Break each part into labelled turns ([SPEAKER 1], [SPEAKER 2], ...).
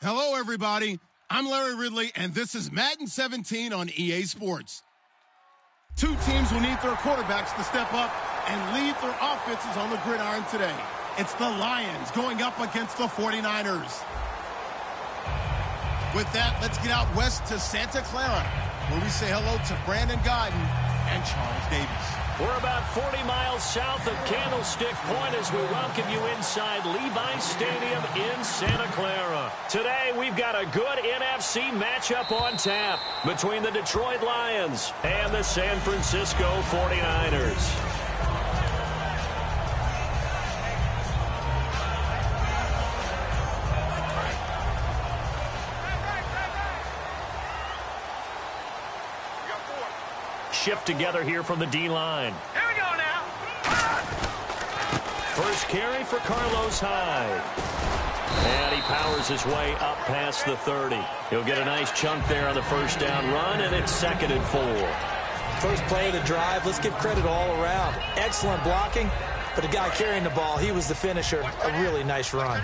[SPEAKER 1] Hello, everybody. I'm Larry Ridley, and this is Madden 17 on EA Sports. Two teams will need their quarterbacks to step up and lead their offenses on the gridiron today. It's the Lions going up against the 49ers. With that, let's get out west to Santa Clara, where we say hello to Brandon Godden and Charles Davis.
[SPEAKER 2] We're about 40 miles south of Candlestick Point as we welcome you inside Levi's Stadium in Santa Clara. Today, we've got a good NFC matchup on tap between the Detroit Lions and the San Francisco 49ers. Shift together here from the D-line.
[SPEAKER 3] Here we go now.
[SPEAKER 2] First carry for Carlos Hyde. And he powers his way up past the 30. He'll get a nice chunk there on the first down run, and it's 2nd and 4.
[SPEAKER 4] First play of the drive, let's give credit all around. Excellent blocking, but the guy carrying the ball, he was the finisher. A really nice run.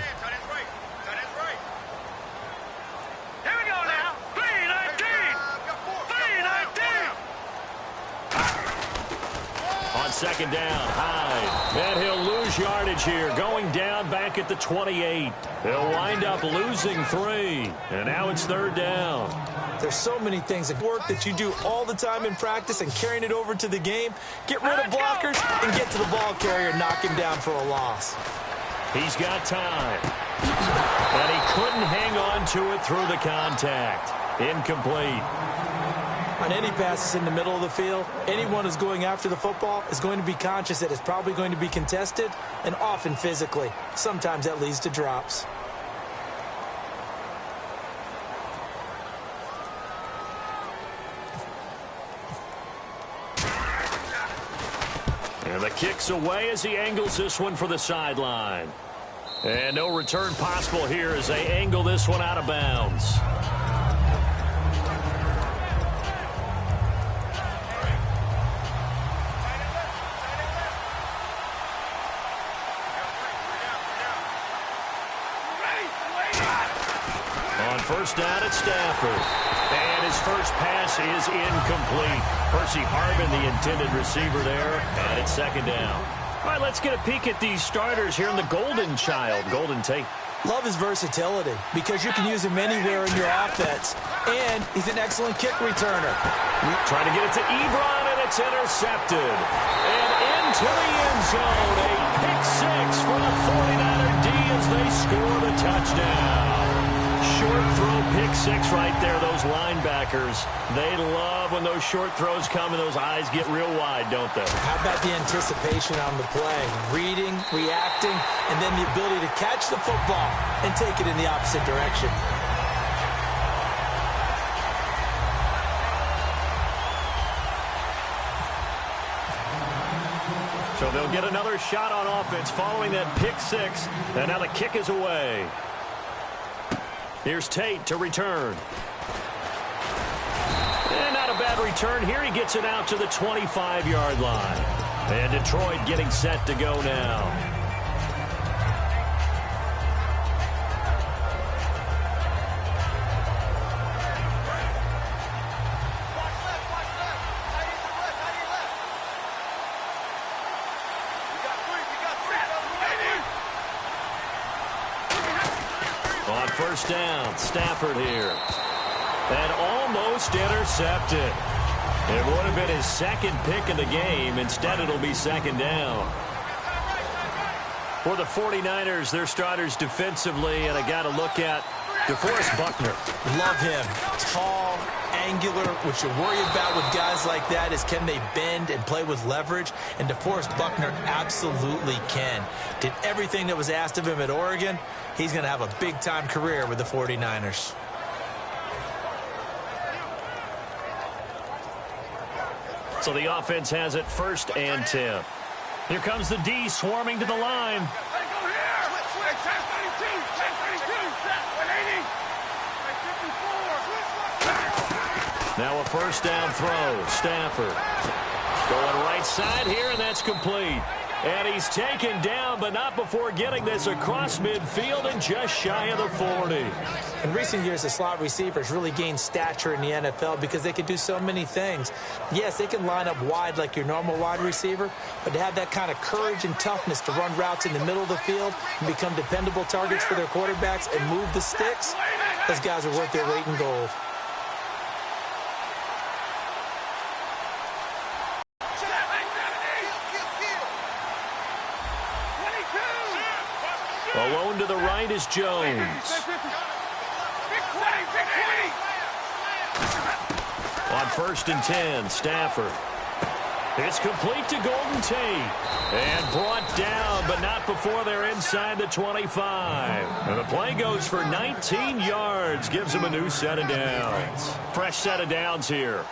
[SPEAKER 2] Second down, Hyde. And he'll lose yardage here, going down back at the 28. He'll wind up losing 3. And now it's 3rd down.
[SPEAKER 4] There's so many things at work that you do all the time in practice, and carrying it over to the game. Get rid of blockers and get to the ball carrier, knock him down for a loss.
[SPEAKER 2] He's got time. And he couldn't hang on to it through the contact. Incomplete.
[SPEAKER 4] On any passes in the middle of the field, anyone who's going after the football is going to be conscious that it's probably going to be contested, and often physically. Sometimes that leads to drops.
[SPEAKER 2] And the kick's away as he angles this one for the sideline. And no return possible here as they angle this one out of bounds. First down at Stafford. And his first pass is incomplete. Percy Harvin, the intended receiver there. And it's 2nd down. All right, let's get a peek at these starters here in the Golden Child. Golden Tate.
[SPEAKER 4] Love his versatility because you can use him anywhere in your offense. And he's an excellent kick returner.
[SPEAKER 2] Trying to get it to Ebron, and it's intercepted. And into the end zone. A pick 6 for the 49er D as they score the touchdown. Short throw, pick 6 right there. Those linebackers, they love when those short throws come and those eyes get real wide, don't they?
[SPEAKER 4] How about the anticipation on the play? Reading, reacting, and then the ability to catch the football and take it in the opposite direction.
[SPEAKER 2] So they'll get another shot on offense following that pick 6, and now the kick is away. Here's Tate to return. And not a bad return here. He gets it out to the 25-yard line. And Detroit getting set to go now. First down, Stafford here. And almost intercepted. It would have been his 2nd pick of the game. Instead, it'll be 2nd down. For the 49ers, their starters defensively, and I got to look at DeForest Buckner.
[SPEAKER 4] Love him. Tall, angular. What you worry about with guys like that is can they bend and play with leverage? And DeForest Buckner absolutely can. Did everything that was asked of him at Oregon. He's going to have a big-time career with the 49ers.
[SPEAKER 2] So the offense has it 1st and 10. Here comes the D swarming to the line. Now a first down throw. Stafford going right side here, and that's complete. And he's taken down, but not before getting this across midfield and just shy of the 40.
[SPEAKER 4] In recent years, the slot receivers really gained stature in the NFL because they can do so many things. Yes, they can line up wide like your normal wide receiver, but to have that kind of courage and toughness to run routes in the middle of the field and become dependable targets for their quarterbacks and move the sticks, those guys are worth their weight in gold.
[SPEAKER 2] Alone to the right is Jones. On 1st and 10, Stafford. It's complete to Golden Tate. And brought down, but not before they're inside the 25. And the play goes for 19 yards. Gives them a new set of downs. Fresh set of downs here.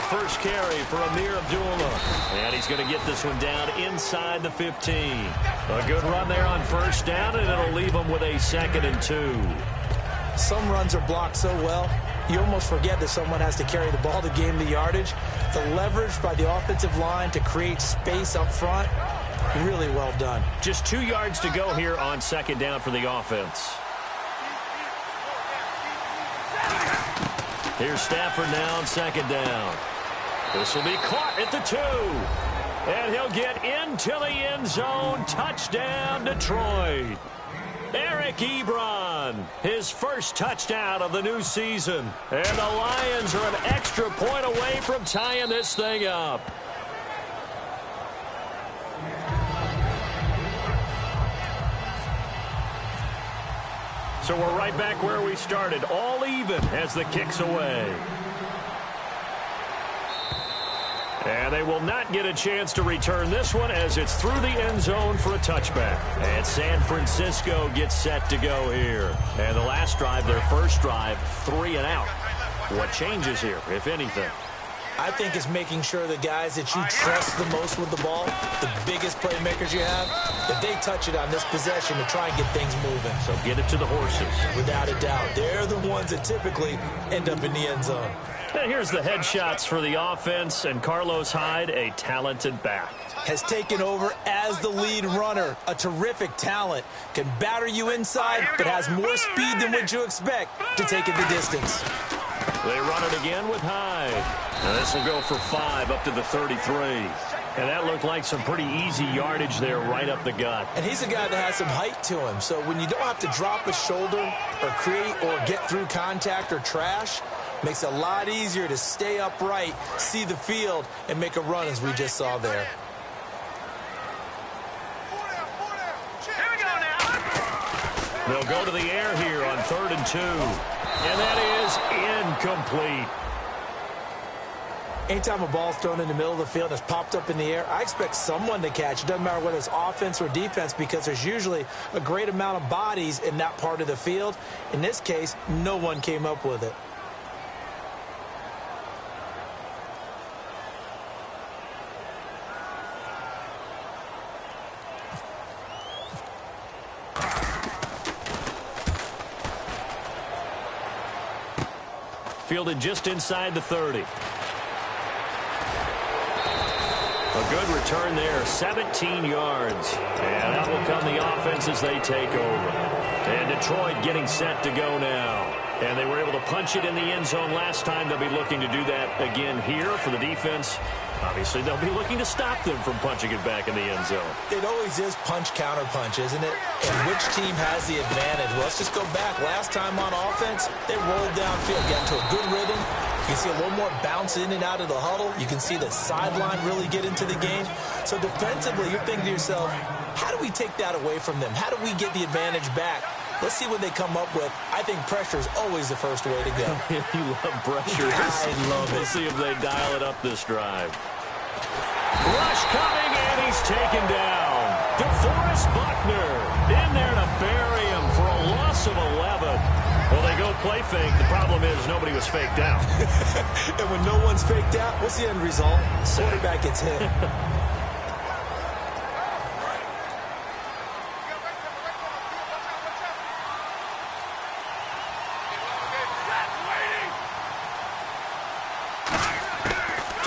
[SPEAKER 2] First carry for Amir Abdullah. And he's going to get this one down inside the 15. A good run there on 1st down, and it'll leave him with a 2nd and 2.
[SPEAKER 4] Some runs are blocked so well, you almost forget that someone has to carry the ball to gain the yardage. The leverage by the offensive line to create space up front, really well done.
[SPEAKER 2] Just 2 yards to go here on 2nd down for the offense. Here's Stafford now on 2nd down. This will be caught at the 2. And he'll get into the end zone. Touchdown, Detroit. Eric Ebron, his first touchdown of the new season. And the Lions are an extra point away from tying this thing up. So we're right back where we started, all even as the kick's away. And they will not get a chance to return this one as it's through the end zone for a touchback. And San Francisco gets set to go here. And the last drive, their first drive, 3 and out. What changes here, if anything?
[SPEAKER 4] I think it's making sure the guys that you trust the most with the ball, the biggest playmakers you have, that they touch it on this possession to try and get things moving.
[SPEAKER 2] So get it to the horses.
[SPEAKER 4] Without a doubt. They're the ones that typically end up in the end zone.
[SPEAKER 2] And here's the headshots for the offense, and Carlos Hyde, a talented back.
[SPEAKER 4] Has taken over as the lead runner. A terrific talent. Can batter you inside, but has more speed than what you expect to take it the distance.
[SPEAKER 2] They run it again with Hyde. And this will go for 5 up to the 33. And that looked like some pretty easy yardage there right up the gut.
[SPEAKER 4] And he's a guy that has some height to him. So when you don't have to drop a shoulder or create or get through contact or trash, makes it a lot easier to stay upright, see the field, and make a run as we just saw there.
[SPEAKER 2] They'll go to the air here on 3rd and 2. And that is incomplete.
[SPEAKER 4] Anytime a ball's thrown in the middle of the field and it's popped up in the air, I expect someone to catch. It doesn't matter whether it's offense or defense because there's usually a great amount of bodies in that part of the field. In this case, no one came up with it.
[SPEAKER 2] Fielded just inside the 30. A good return there, 17 yards. And that will come the offense as they take over. And Detroit getting set to go now. And they were able to punch it in the end zone last time. They'll be looking to do that again here for the defense. Obviously, they'll be looking to stop them from punching it back in the end zone.
[SPEAKER 4] It always is punch-counter-punch, isn't it? And which team has the advantage? Well, let's just go back. Last time on offense, they rolled downfield, got into a good rhythm. You can see a little more bounce in and out of the huddle. You can see the sideline really get into the game. So defensively, you're thinking to yourself, how do we take that away from them? How do we get the advantage back? Let's see what they come up with. I think pressure is always the first way to go.
[SPEAKER 2] You love pressure.
[SPEAKER 4] I love it.
[SPEAKER 2] We'll see if they dial it up this drive. Rush coming, and he's taken down. DeForest Buckner in there to bury him for a loss of 11. Well, they go play fake. The problem is nobody was faked out.
[SPEAKER 4] And when no one's faked out, what's the end result? Quarterback gets hit.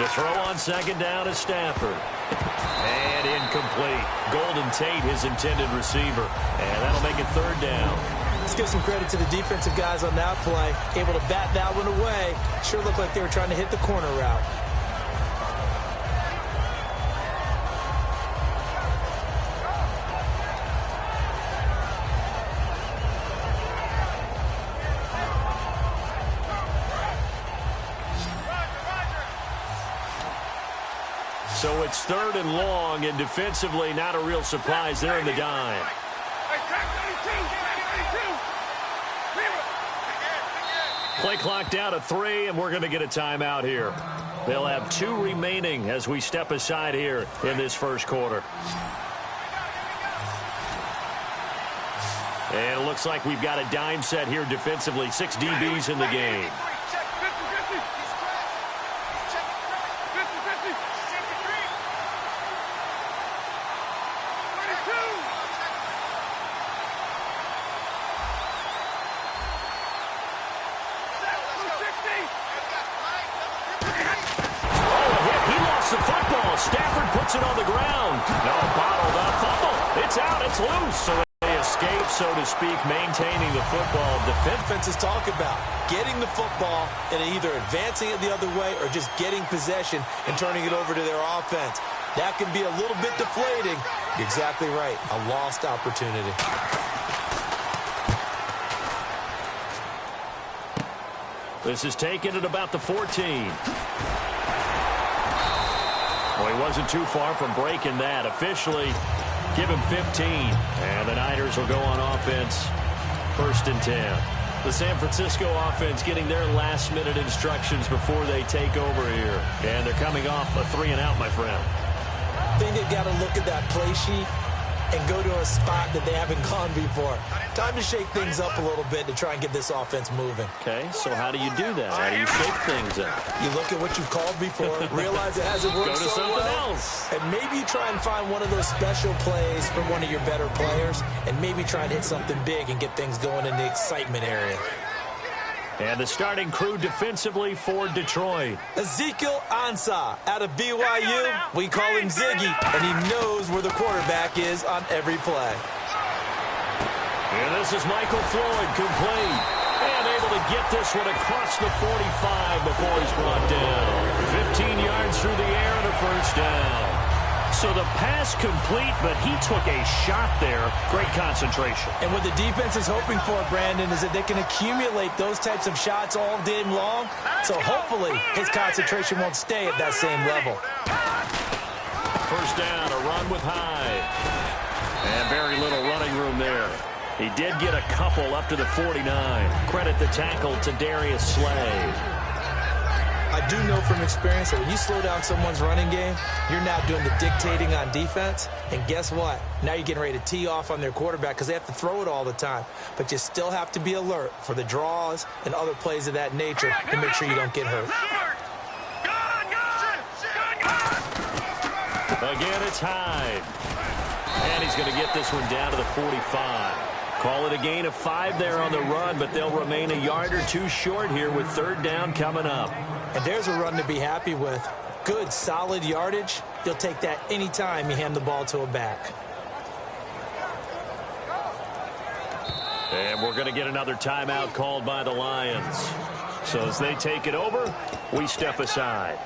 [SPEAKER 2] To throw on second down is Stafford. And incomplete. Golden Tate, his intended receiver. And that'll make it third down.
[SPEAKER 4] Let's give some credit to the defensive guys on that play. Able to bat that one away. Sure looked like they were trying to hit the corner route.
[SPEAKER 2] So it's third and long, and defensively not a real surprise there in the dime. Play clock down to 3, and we're going to get a timeout here. They'll have 2 remaining as we step aside here in this first quarter. And it looks like we've got a dime set here defensively. 6 DBs in the game.
[SPEAKER 3] Stafford puts it on the ground. No, bottled up. Fumble. It's out. It's loose. So they escape, so to speak, maintaining the football.
[SPEAKER 4] Defenses talk about getting the football and either advancing it the other way or just getting possession and turning it over to their offense. That can be a little bit deflating. You're exactly right. A lost opportunity.
[SPEAKER 2] This is taken at about the 14. Well, he wasn't too far from breaking that. Officially, give him 15. And the Niners will go on offense, 1st and 10. The San Francisco offense getting their last-minute instructions before they take over here. And they're coming off a 3-and-out, my friend.
[SPEAKER 4] I think they've got to look at that play sheet and go to a spot that they haven't gone before. Time to shake things up a little bit to try and get this offense moving.
[SPEAKER 2] Okay, so how do you do that? How do you shake things up?
[SPEAKER 4] You look at what you've called before, realize it hasn't worked
[SPEAKER 2] so
[SPEAKER 4] well,
[SPEAKER 2] else.
[SPEAKER 4] and maybe you try and find one of those special plays from one of your better players, and maybe try and hit something big and get things going in the excitement area.
[SPEAKER 2] And the starting crew defensively for Detroit.
[SPEAKER 4] Ezekiel Ansah out of BYU. We call him Ziggy, and he knows where the quarterback is on every play.
[SPEAKER 2] And this is Michael Floyd, complete. And able to get this one across the 45 before he's brought down. 15 yards through the air and a first down. So the pass complete, but he took a shot there. Great concentration.
[SPEAKER 4] And what the defense is hoping for, Brandon, is that they can accumulate those types of shots all game long. So hopefully his concentration won't stay at that same level.
[SPEAKER 2] First down, a run with Hyde. And very little running room there. He did get a couple up to the 49. Credit the tackle to Darius Slay.
[SPEAKER 4] I do know from experience that when you slow down someone's running game, you're now doing the dictating on defense. And guess what? Now you're getting ready to tee off on their quarterback because they have to throw it all the time. But you still have to be alert for the draws and other plays of that nature to make sure you don't get hurt.
[SPEAKER 2] Again, it's Hyde. And he's going to get this one down to the 45. Call it a gain of 5 there on the run, but they'll remain a yard or 2 short here with third down coming up.
[SPEAKER 4] And there's a run to be happy with. Good, solid yardage. You'll take that anytime you hand the ball to a back.
[SPEAKER 2] And we're going to get another timeout called by the Lions. So as they take it over, we step aside.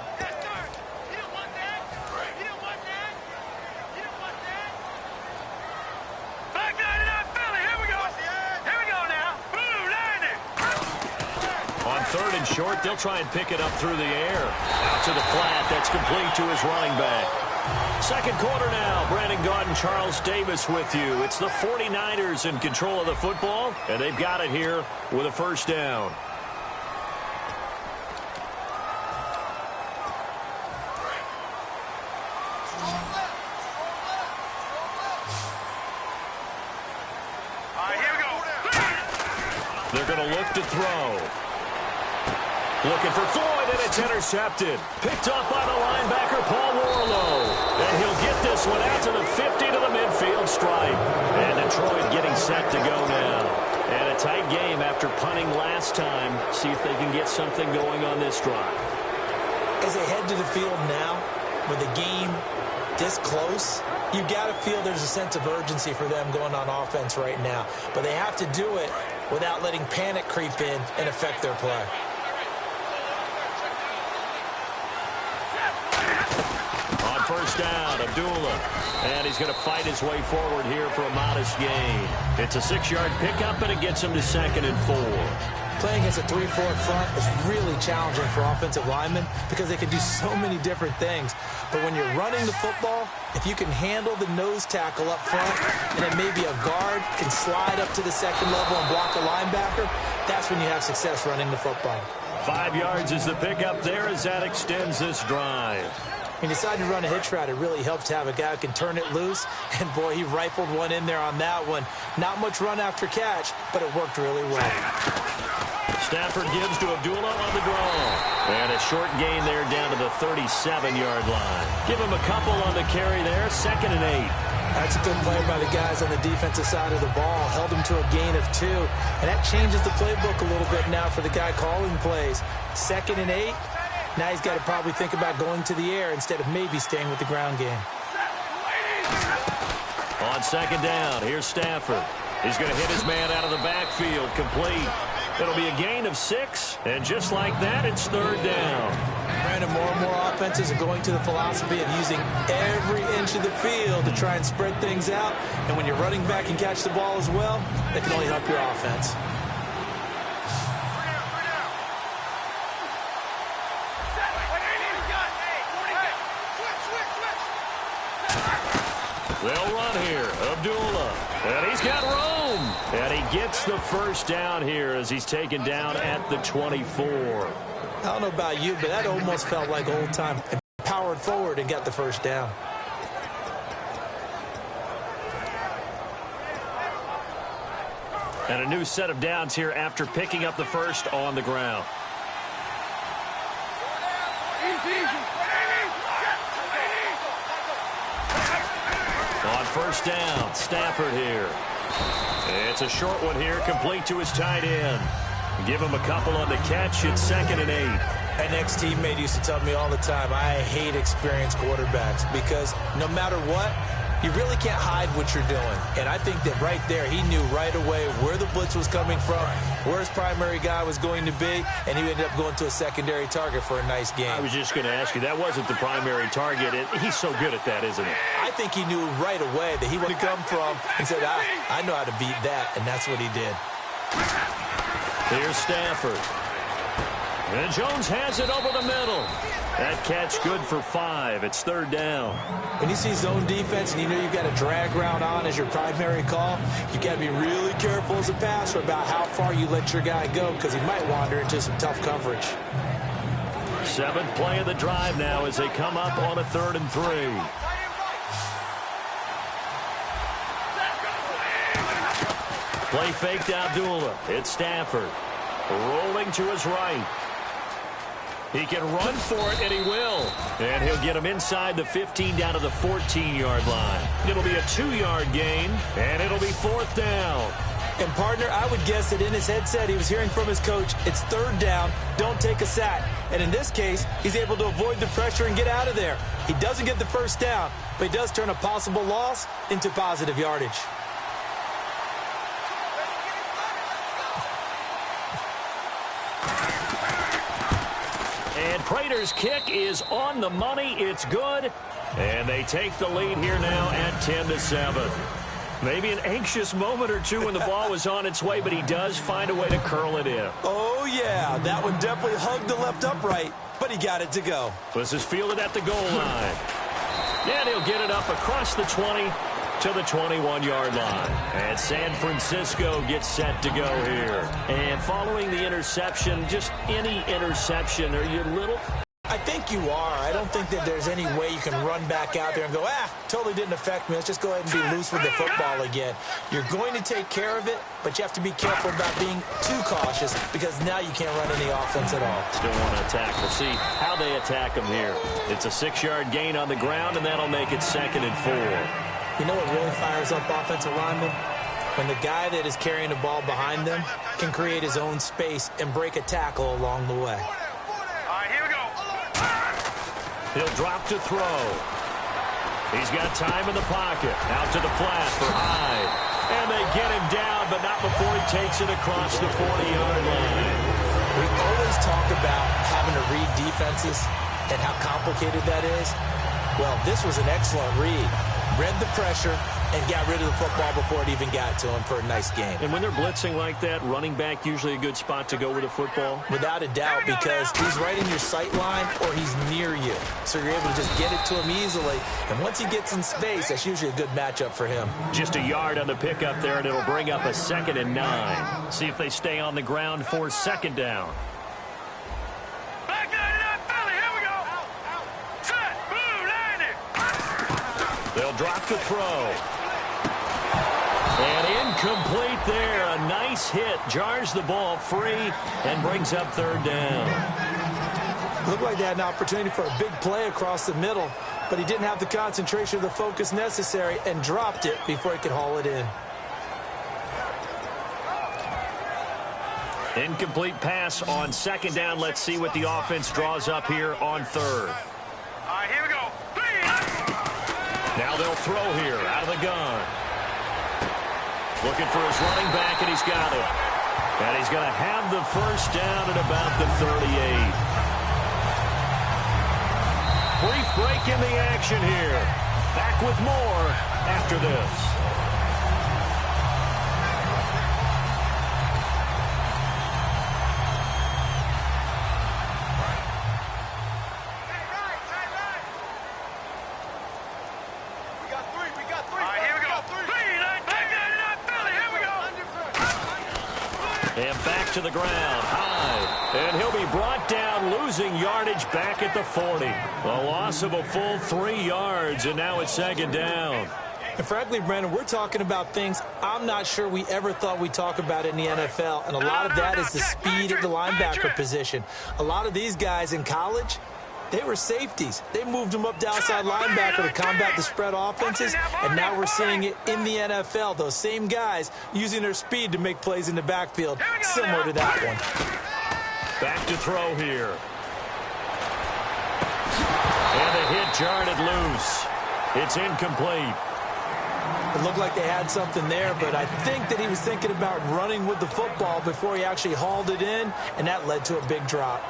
[SPEAKER 2] Third and short, they'll try and pick it up through the air. Out to the flat, that's complete to his running back. Second quarter now, Brandon Gaudin, Charles Davis with you. It's the 49ers in control of the football, and they've got it here with a first down. They're going to look to throw. Looking for Floyd, and it's intercepted. Picked up by the linebacker, Paul Warlow. And he'll get this one out to the 50 to the midfield stripe. And Detroit getting set to go now. And a tight game after punting last time. See if they can get something going on this drive.
[SPEAKER 4] As they head to the field now, with the game this close, you got to feel there's a sense of urgency for them going on offense right now. But they have to do it without letting panic creep in and affect their play.
[SPEAKER 2] On first down, Abdullah. And he's going to fight his way forward here for a modest gain. It's a 6-yard pickup, and it gets him to 2nd and 4.
[SPEAKER 4] Playing against a 3-4 front is really challenging for offensive linemen because they can do so many different things. But when you're running the football, if you can handle the nose tackle up front and then maybe a guard can slide up to the second level and block a linebacker, that's when you have success running the football.
[SPEAKER 2] 5 yards is the pickup there as that extends this drive.
[SPEAKER 4] When you decide to run a hitch route, it really helps to have a guy who can turn it loose. And, boy, he rifled one in there on that one. Not much run after catch, but it worked really well.
[SPEAKER 2] Stafford gives to Abdullah on the draw. And a short gain there down to the 37-yard line. Give him a couple on the carry there, 2nd and 8.
[SPEAKER 4] That's a good play by the guys on the defensive side of the ball. Held him to a gain of 2. And that changes the playbook a little bit now for the guy calling plays. 2nd and 8. Now he's got to probably think about going to the air instead of maybe staying with the ground game.
[SPEAKER 2] On 2nd down, here's Stafford. He's going to hit his man out of the backfield, complete. It'll be a gain of 6, and just like that, it's 3rd down.
[SPEAKER 4] Brandon, more and more offenses are going to the philosophy of using every inch of the field to try and spread things out. And when you're running back and catch the ball as well, that can only help your offense.
[SPEAKER 2] They'll run here. Abdullah. And he's got room. And he gets the first down here as he's taken down at the 24.
[SPEAKER 4] I don't know about you, but that almost felt like old time. And powered forward and got the first down.
[SPEAKER 2] And a new set of downs here after picking up the first on the ground. On first down, Stafford here. It's a short one here, complete to his tight end. Give him a couple on the catch. It's 2nd and 8.
[SPEAKER 4] An ex-teammate used to tell me all the time, I hate experienced quarterbacks because no matter what, you really can't hide what you're doing. And I think that right there, he knew right away where the blitz was coming from, where his primary guy was going to be, and he ended up going to a secondary target for a nice game.
[SPEAKER 2] I was just going to ask you, that wasn't the primary target. He's so good at that, isn't he?
[SPEAKER 4] I think he knew right away that he would come from and said, I know how to beat that, and that's what he did.
[SPEAKER 2] Here's Stafford. And Jones has it over the middle. That catch good for 5. It's 3rd down.
[SPEAKER 4] When you see zone defense and you know you've got a drag route on as your primary call, you've got to be really careful as a passer about how far you let your guy go because he might wander into some tough coverage.
[SPEAKER 2] 7th play of the drive now as they come up on a 3rd and 3. Play fake to Abdullah. It's Stafford. Rolling to his right. He can run for it, and he will. And he'll get him inside the 15 down to the 14-yard line. It'll be a 2-yard gain, and it'll be 4th down.
[SPEAKER 4] And, partner, I would guess that in his headset he was hearing from his coach, it's 3rd down, don't take a sack. And in this case, he's able to avoid the pressure and get out of there. He doesn't get the first down, but he does turn a possible loss into positive yardage.
[SPEAKER 2] And Prater's kick is on the money. It's good. And they take the lead here now at 10-7. Maybe an anxious moment or two when the ball was on its way, but he does find a way to curl it in.
[SPEAKER 4] Oh, yeah. That one definitely hugged the left upright, but he got it to go.
[SPEAKER 2] This is fielded at the goal line. And he'll get it up across the 20 to the 21-yard line. And San Francisco gets set to go here. And following the interception, just any interception, are you a little...
[SPEAKER 4] I think you are. I don't think that there's any way you can run back out there and go, totally didn't affect me. Let's just go ahead and be loose with the football again. You're going to take care of it, but you have to be careful about being too cautious because now you can't run any offense at all.
[SPEAKER 2] Still want to attack. We'll see how they attack him here. It's a 6-yard gain on the ground, and that'll make it 2nd and 4.
[SPEAKER 4] You know what really fires up offensive linemen? When the guy that is carrying the ball behind them can create his own space and break a tackle along the way.
[SPEAKER 5] All right, here we go.
[SPEAKER 2] He'll drop to throw. He's got time in the pocket. Out to the flat for Hyde. And they get him down, but not before he takes it across the 40-yard line.
[SPEAKER 4] We always talk about having to read defenses and how complicated that is. Well, this was an excellent read. Read the pressure and got rid of the football before it even got to him for a nice game.
[SPEAKER 2] And when they're blitzing like that, running back usually a good spot to go with the football?
[SPEAKER 4] Without a doubt, because he's right in your sight line or he's near you. So you're able to just get it to him easily. And once he gets in space, that's usually a good matchup for him.
[SPEAKER 2] Just a yard on the pickup there, and it'll bring up a 2nd and 9. See if they stay on the ground for 2nd down. They'll drop the throw. And incomplete there. A nice hit. Jars the ball free and brings up 3rd down.
[SPEAKER 4] Looked like they had an opportunity for a big play across the middle, but he didn't have the concentration or the focus necessary and dropped it before he could haul it in.
[SPEAKER 2] Incomplete pass on 2nd down. Let's see what the offense draws up here on 3rd.
[SPEAKER 3] All right, here we go.
[SPEAKER 2] Now they'll throw here out of the gun. Looking for his running back, and he's got it. And he's going to have the 1st down at about the 38. Brief break in the action here. Back with more after this. And back to the ground. High. And he'll be brought down, losing yardage back at the 40. A loss of a full 3 yards, and now it's 2nd down.
[SPEAKER 4] And frankly, Brandon, we're talking about things I'm not sure we ever thought we'd talk about in the NFL. And a lot of that is the speed at the linebacker position. A lot of these guys in college, they were safeties. They moved them up to outside linebacker to combat the spread offenses, and now we're seeing it in the NFL. Those same guys using their speed to make plays in the backfield, similar to that one.
[SPEAKER 2] Back to throw here. And the hit jarred it loose. It's incomplete.
[SPEAKER 4] It looked like they had something there, but I think that he was thinking about running with the football before he actually hauled it in, and that led to a big drop.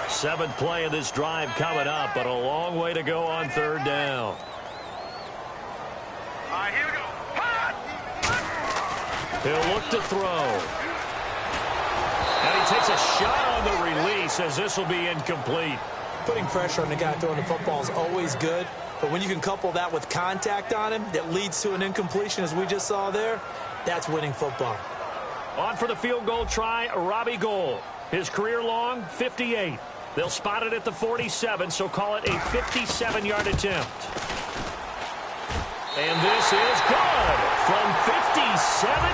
[SPEAKER 2] 7th play of this drive coming up, but a long way to go on 3rd down.
[SPEAKER 3] All right, here we go.
[SPEAKER 2] He'll look to throw. And he takes a shot on the release as this will be incomplete.
[SPEAKER 4] Putting pressure on the guy throwing the football is always good, but when you can couple that with contact on him that leads to an incompletion, as we just saw there, that's winning football.
[SPEAKER 2] On for the field goal try, Robbie Gould. His career long, 58. They'll spot it at the 47, so call it a 57-yard attempt. And this is good from 57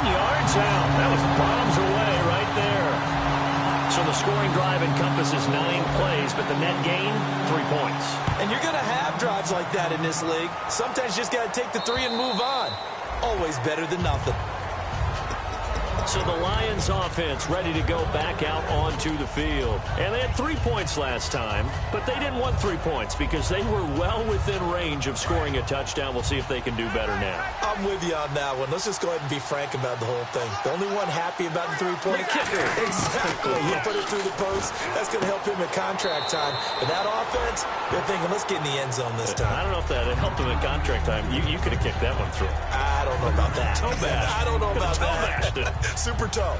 [SPEAKER 2] yards out. That was bombs away right there. So the scoring drive encompasses 9 plays, but the net gain, 3 points.
[SPEAKER 4] And you're going to have drives like that in this league. Sometimes you just got to take the 3 and move on. Always better than nothing.
[SPEAKER 2] So the Lions offense ready to go back out onto the field. And they had 3 points last time, but they didn't want 3 points because they were well within range of scoring a touchdown. We'll see if they can do better now.
[SPEAKER 4] I'm with you on that one. Let's just go ahead and be frank about the whole thing. The only one happy about the 3-point
[SPEAKER 2] kicker.
[SPEAKER 4] Exactly. He put it through the post. That's going to help him at contract time. But that offense, they're thinking, let's get in the end zone this time.
[SPEAKER 2] I don't know if that helped him at contract time. You could have kicked that one through.
[SPEAKER 4] I don't know about that.
[SPEAKER 2] Toe bash.
[SPEAKER 4] I don't know about
[SPEAKER 2] toe
[SPEAKER 4] that.
[SPEAKER 2] bashed it.
[SPEAKER 4] Super toe.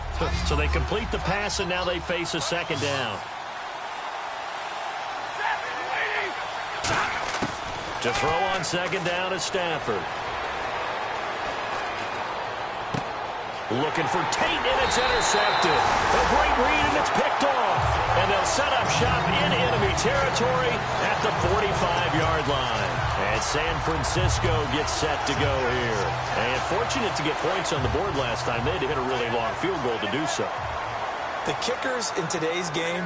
[SPEAKER 2] So they complete the pass, and now they face a 2nd down. To throw on 2nd down is Stafford. Looking for Tate, and it's intercepted. A great read, and it's picked off. And they'll set up shop in enemy territory at the 45-yard line. And San Francisco gets set to go here. And fortunate to get points on the board last time. They had to hit a really long field goal to do so.
[SPEAKER 4] The kickers in today's game,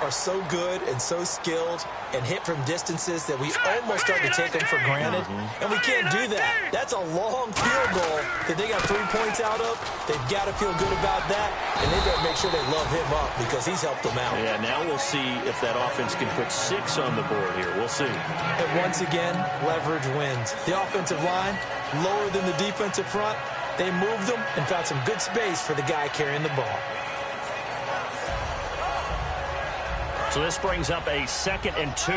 [SPEAKER 4] are so good and so skilled and hit from distances that we almost start to take them for granted, and we can't do that. That's a long field goal that they got 3 points out of. They've got to feel good about that, and they better make sure they love him up because he's helped them out.
[SPEAKER 2] Yeah, now we'll see if that offense can put 6 on the board here. We'll see.
[SPEAKER 4] And once again, leverage wins. The offensive line, lower than the defensive front, they moved them and found some good space for the guy carrying the ball.
[SPEAKER 2] So this brings up a 2nd and 2.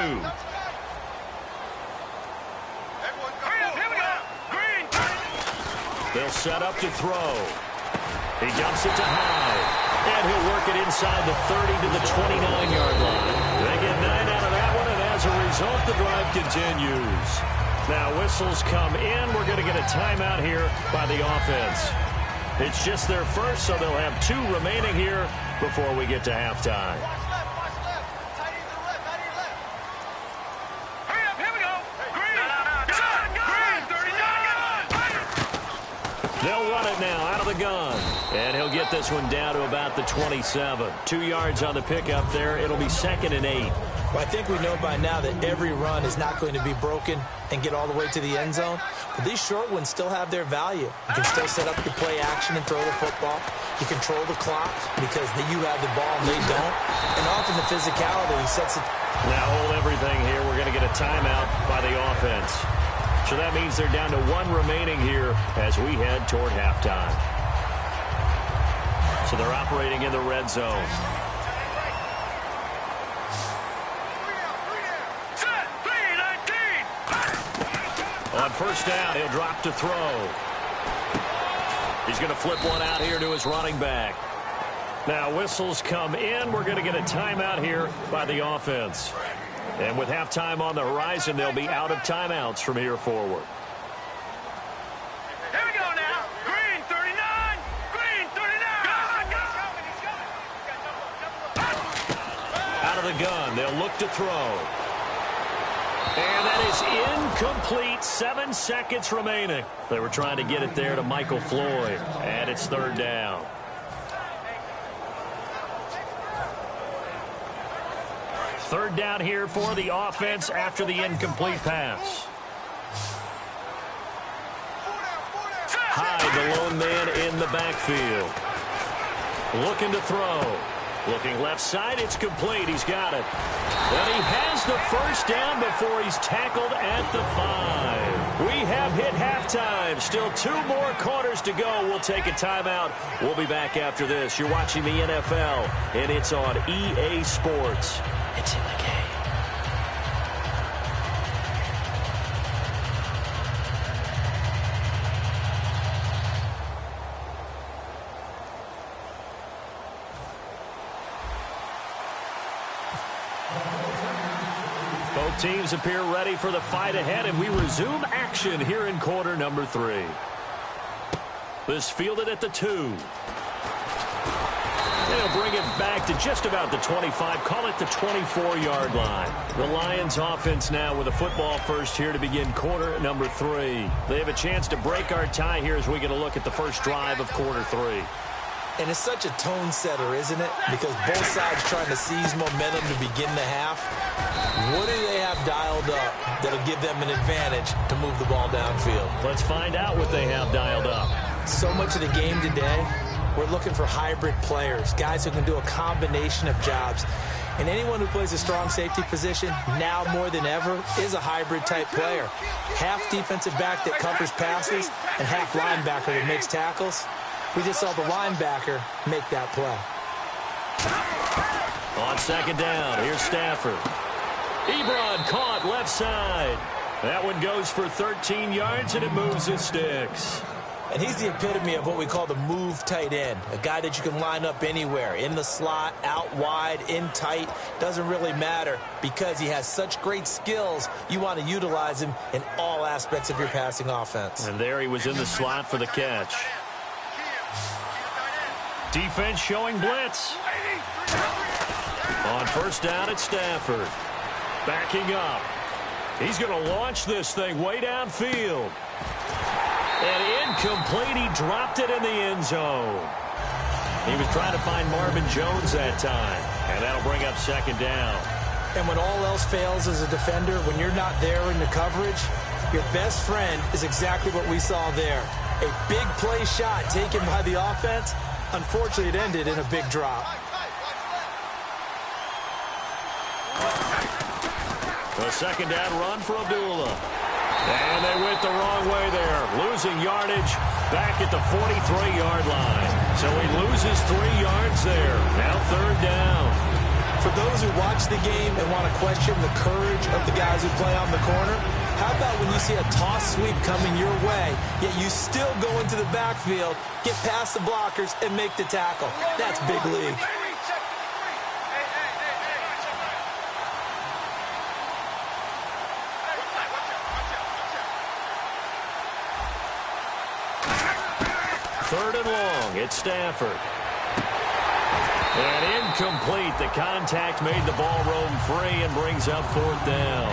[SPEAKER 2] They'll set up to throw. He dumps it to Hyde. And he'll work it inside the 30 to the 29-yard line. They get 9 out of that one, and as a result, the drive continues. Now whistles come in. We're going to get a timeout here by the offense. It's just their first, so they'll have 2 remaining here before we get to halftime. They'll run it now out of the gun. And he'll get this one down to about the 27. 2 yards on the pickup there. It'll be 2nd and 8.
[SPEAKER 4] Well, I think we know by now that every run is not going to be broken and get all the way to the end zone. But these short ones still have their value. You can still set up your play action and throw the football. You control the clock because you have the ball and they don't. And often the physicality sets it.
[SPEAKER 2] Now hold everything here. We're going to get a timeout by the offense. So that means they're down to 1 remaining here as we head toward halftime. So they're operating in the red zone. On first down, he'll drop to throw. He's going to flip one out here to his running back. Now whistles come in. We're going to get a timeout here by the offense. And with halftime on the horizon, they'll be out of timeouts from here forward.
[SPEAKER 3] Here we go now. Green 39. Green 39.
[SPEAKER 2] Out of the gun. They'll look to throw. And that is incomplete. 7 seconds remaining. They were trying to get it there to Michael Floyd. And it's 3rd down. Third down here for the offense after the incomplete pass. Hyde, the lone man in the backfield. Looking to throw. Looking left side, it's complete. He's got it. And he has the first down before he's tackled at the 5. We have hit halftime. Still 2 more quarters to go. We'll take a timeout. We'll be back after this. You're watching the NFL, and it's on EA Sports. It's in the game. Both teams appear ready for the fight ahead, and we resume action here in quarter number 3. This fielded at the 2. They'll bring it back to just about the 25, call it the 24-yard line. The Lions offense now with a football first here to begin quarter number 3. They have a chance to break our tie here as we get a look at the first drive of quarter 3.
[SPEAKER 4] And it's such a tone setter, isn't it? Because both sides trying to seize momentum to begin the half. What do they have dialed up that'll give them an advantage to move the ball downfield?
[SPEAKER 2] Let's find out what they have dialed up.
[SPEAKER 4] So much of the game today, we're looking for hybrid players, guys who can do a combination of jobs. And anyone who plays a strong safety position, now more than ever, is a hybrid-type player. Half defensive back that covers passes and half linebacker that makes tackles. We just saw the linebacker make that play.
[SPEAKER 2] On second down, here's Stafford. Ebron caught left side. That one goes for 13 yards, and it moves his sticks.
[SPEAKER 4] And he's the epitome of what we call the move tight end, a guy that you can line up anywhere, in the slot, out wide, in tight, doesn't really matter because he has such great skills. You want to utilize him in all aspects of your passing offense.
[SPEAKER 2] And there he was in the slot for the catch. Defense showing blitz. On first down, it's Stafford. Backing up. He's going to launch this thing way downfield. And incomplete. He dropped it in the end zone. He was trying to find Marvin Jones that time. And that'll bring up second down.
[SPEAKER 4] And when all else fails as a defender, when you're not there in the coverage, your best friend is exactly what we saw there. A big play shot taken by the offense. Unfortunately, it ended in a big drop.
[SPEAKER 2] The second down run for Abdullah. And they went the wrong way there, losing yardage back at the 43-yard line. So he loses 3 yards there. Now third down.
[SPEAKER 4] For those who watch the game and want to question the courage of the guys who play on the corner, how about when you see a toss sweep coming your way, yet you still go into the backfield, get past the blockers, and make the tackle? That's big league.
[SPEAKER 2] Third and long, it's Stafford. And incomplete. The contact made the ball roam free and brings up fourth down.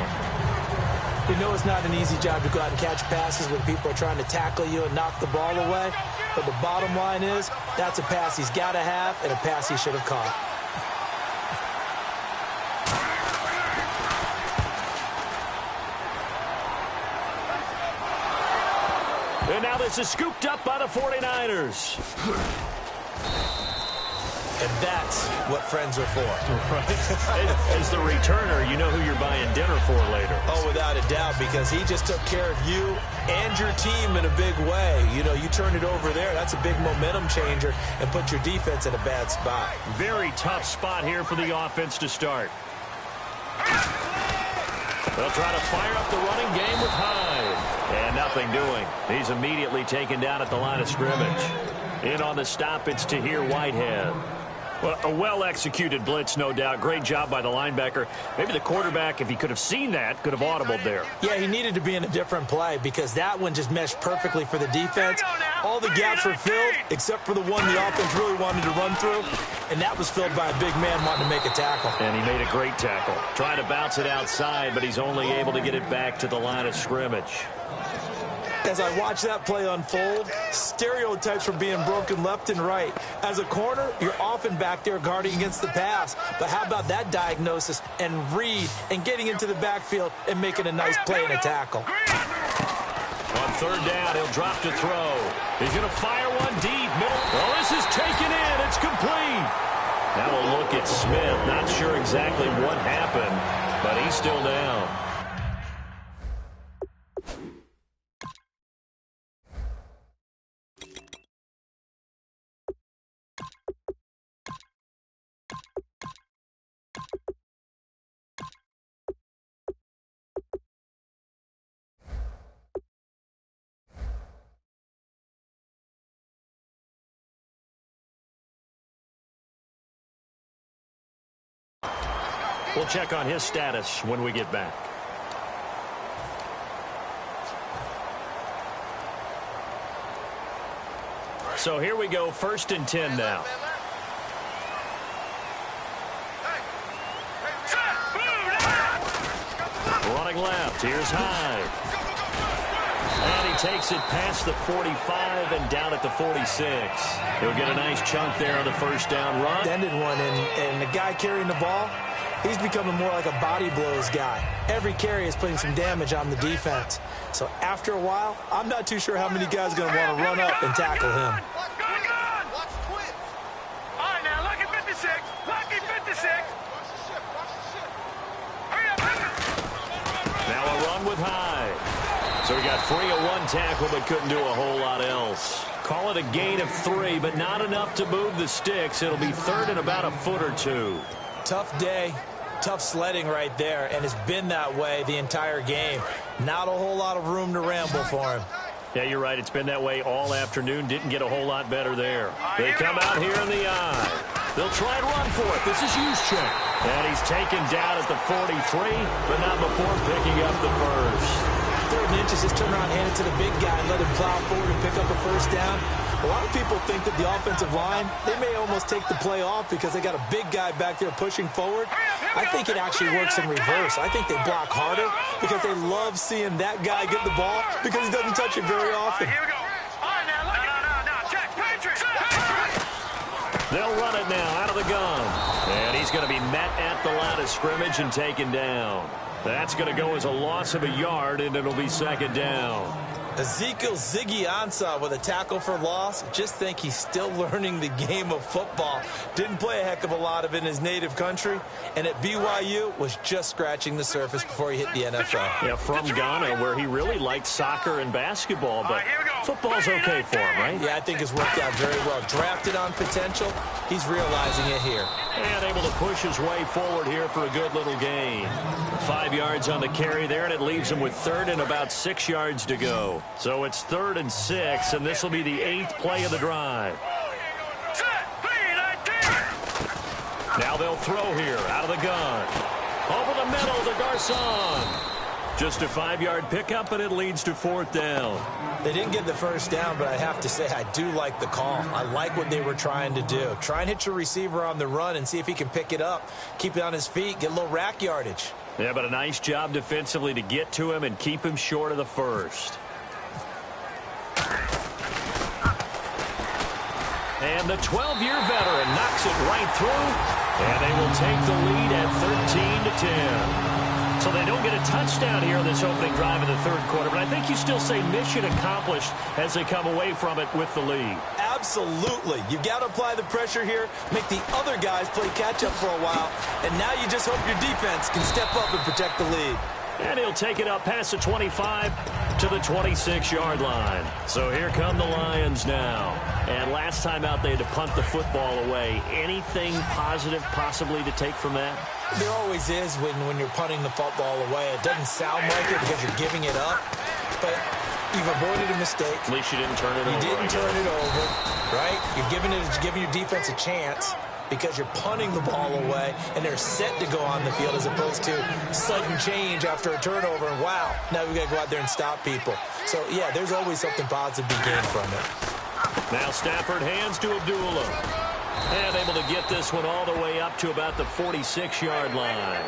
[SPEAKER 4] We know it's not an easy job to go out and catch passes when people are trying to tackle you and knock the ball away. But the bottom line is, that's a pass he's got to have and a pass he should have caught.
[SPEAKER 2] And now this is scooped up by the 49ers.
[SPEAKER 4] And that's what friends are for.
[SPEAKER 2] Right. As the returner, you know who you're buying dinner for later.
[SPEAKER 4] Oh, without a doubt, because he just took care of you and your team in a big way. You know, you turn it over there, that's a big momentum changer and put your defense in a bad spot.
[SPEAKER 2] Very tough spot here for the offense to start. They'll try to fire up the running game with Hyde. And nothing doing. He's immediately taken down at the line of scrimmage. In on the stop, it's Tahir Whitehead. Well, a well-executed blitz, no doubt. Great job by the linebacker. Maybe the quarterback, if he could have seen that, could have audibled there.
[SPEAKER 4] Yeah, he needed to be in a different play because that one just meshed perfectly for the defense. All the gaps were filled except for the one the offense really wanted to run through, and that was filled by a big man wanting to make a tackle.
[SPEAKER 2] And he made a great tackle. Trying to bounce it outside, but he's only able to get it back to the line of scrimmage.
[SPEAKER 4] As I watch that play unfold, stereotypes were being broken left and right. As a corner, you're often back there guarding against the pass. But how about that diagnosis and read and getting into the backfield and making a nice play and a tackle?
[SPEAKER 2] On third down, he'll drop to throw. He's going to fire one deep. Middle. Oh, this is taken in. It's complete. Now a look at Smith. Not sure exactly what happened, but he's still down. We'll check on his status when we get back. So here we go, 1st and 10 now. Running left, here's Hyde. And he takes it past the 45 and down at the 46. He'll get a nice chunk there on the first down run.
[SPEAKER 4] Ended one, and the guy carrying the ball, he's becoming more like a body blows guy. Every carry is putting some damage on the defense. So after a while, I'm not too sure how many guys are going to want to run up and tackle him.
[SPEAKER 3] All right, now, lucky 56. Lucky 56.
[SPEAKER 2] Now a run with Hyde. So he got free of one tackle but couldn't do a whole lot else. Call it a gain of 3, but not enough to move the sticks. It'll be third and about a foot or two.
[SPEAKER 4] Tough day, tough sledding right there, and it's been that way the entire game. Not a whole lot of room to ramble for him.
[SPEAKER 2] Yeah, you're right. It's been that way all afternoon. Didn't get a whole lot better there. They come out here in the eye. They'll try and run for it. This is Juszczyk. And he's taken down at the 43, but not before picking up the first.
[SPEAKER 4] 3rd and inches, just turn around, hand it to the big guy, and let him plow forward and pick up a first down. A lot of people think that the offensive line, they may almost take the play off because they got a big guy back there pushing forward. I think it actually works in reverse. I think they block harder because they love seeing that guy get the ball because he doesn't touch it very often.
[SPEAKER 3] Here we go. All right, now, look. No, Jack, Patrick.
[SPEAKER 2] They'll run it now out of the gun. And he's going to be met at the line of scrimmage and taken down. That's going to go as a loss of a yard, and it'll be second down.
[SPEAKER 4] Ezekiel Ziggy Ansah with a tackle for loss. Just think he's still learning the game of football. Didn't play a heck of a lot of it in his native country. And at BYU was just scratching the surface before he hit the NFL.
[SPEAKER 2] Yeah, from Ghana, where he really liked soccer and basketball. But football's okay for him, right?
[SPEAKER 4] Yeah, I think it's worked out very well. Drafted on potential. He's realizing it here.
[SPEAKER 2] And able to push his way forward here for a good little gain. 5 yards on the carry there, and it leaves him with third and about 6 yards to go. So it's 3rd and 6, and this will be the 8th play of the drive. Now they'll throw here out of the gun. Over the middle to Garcon. Just a 5-yard pickup, and it leads to 4th down.
[SPEAKER 4] They didn't get the first down, but I have to say I do like the call. I like what they were trying to do. Try and hit your receiver on the run and see if he can pick it up. Keep it on his feet, get a little rack yardage.
[SPEAKER 2] Yeah, but a nice job defensively to get to him and keep him short of the first. And the 12-year veteran knocks it right through, and they will take the lead at 13-10. So they don't get a touchdown here in this opening drive in the third quarter, but I think you still say mission accomplished as they come away from it with the lead.
[SPEAKER 4] Absolutely. You've got to apply the pressure here, make the other guys play catch-up for a while, and now you just hope your defense can step up and protect the lead.
[SPEAKER 2] And he'll take it up past the 25 to the 26-yard line. So here come the Lions now. And last time out, they had to punt the football away. Anything positive possibly to take from that?
[SPEAKER 4] There always is when you're punting the football away. It doesn't sound like it because you're giving it up, but you've avoided a mistake.
[SPEAKER 2] At least you didn't turn it over.
[SPEAKER 4] You didn't turn it over, right? You're giving your defense a chance because you're punting the ball away, and they're set to go on the field as opposed to sudden change after a turnover, and wow, now we've got to go out there and stop people. So, yeah, there's always something positive to be gained from it.
[SPEAKER 2] Now Stafford hands to Abdullah. And able to get this one all the way up to about the 46-yard line.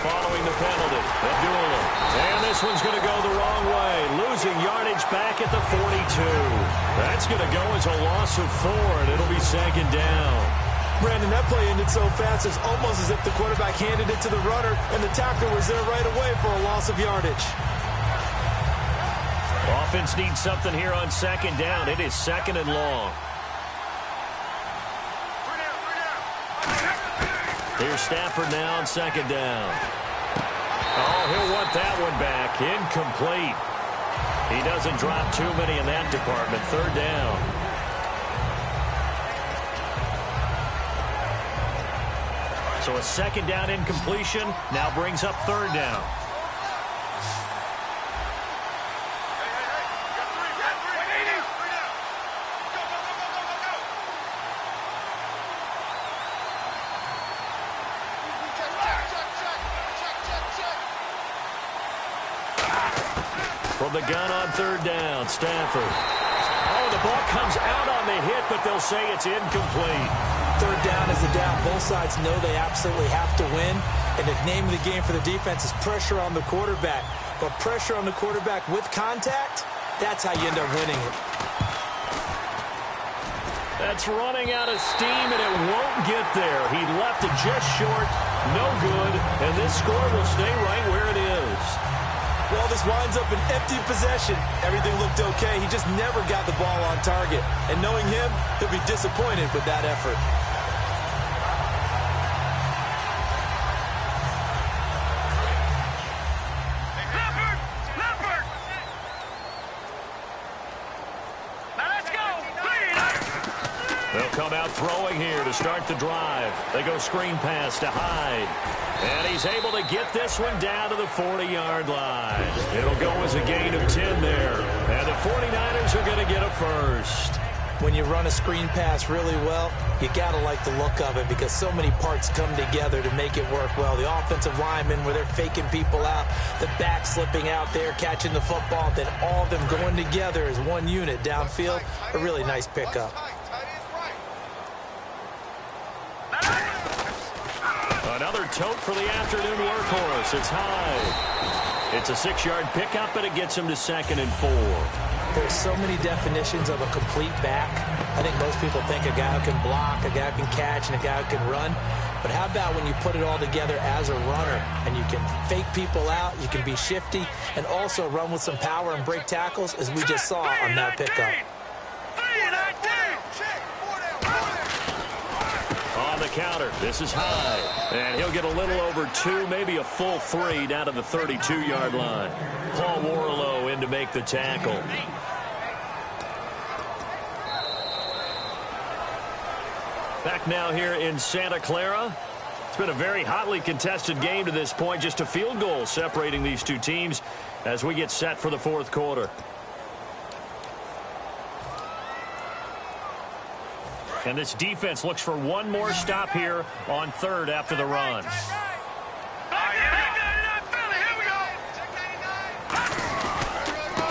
[SPEAKER 2] Following the penalty, Abdullah. And this one's going to go the wrong way. Losing yardage back at the 42. That's going to go as a loss of 4, and it'll be second down.
[SPEAKER 4] Brandon, that play ended so fast, it's almost as if the quarterback handed it to the runner, and the tackler was there right away for a loss of yardage.
[SPEAKER 2] Offense needs something here on second down. It is 2nd and long. Here's Stafford now on 2nd down. Oh, he'll want that one back. Incomplete. He doesn't drop too many in that department. 3rd down. So a 2nd down incompletion now brings up 3rd down. From the gun on 3rd down, Stafford. Oh, the ball comes out on the hit, but they'll say it's incomplete.
[SPEAKER 4] 3rd down is the down. Both sides know they absolutely have to win. And the name of the game for the defense is pressure on the quarterback. But pressure on the quarterback with contact, that's how you end up winning it.
[SPEAKER 2] That's running out of steam, and it won't get there. He left it just short. No good. And this score will stay right where it is.
[SPEAKER 4] Well, this winds up an empty possession. Everything looked okay. He just never got the ball on target. And knowing him, he'll be disappointed with that effort.
[SPEAKER 2] They'll come out throwing here to start the drive. They go screen pass to Hyde. And he's able to get this one down to the 40-yard line. It'll go as a gain of 10 there. And the 49ers are going to get a first.
[SPEAKER 4] When you run a screen pass really well, you got to like the look of it because so many parts come together to make it work well. The offensive linemen where they're faking people out, the back slipping out there, catching the football, then all of them going together as one unit downfield. A really nice pickup.
[SPEAKER 2] Another tote for the afternoon workhorse. It's high. It's a 6-yard pickup, and it gets him to 2nd and 4.
[SPEAKER 4] There's so many definitions of a complete back. I think most people think a guy who can block, a guy who can catch, and a guy who can run. But how about when you put it all together as a runner, and you can fake people out, you can be shifty, and also run with some power and break tackles, as we just saw on that pickup.
[SPEAKER 2] On the counter, this is high. And he'll get a little over 2, maybe a full 3 down to the 32-yard line. Paul Warlow in to make the tackle. Back now here in Santa Clara. It's been a very hotly contested game to this point. Just a field goal separating these two teams as we get set for the 4th quarter. And this defense looks for one more stop here on 3rd after the run.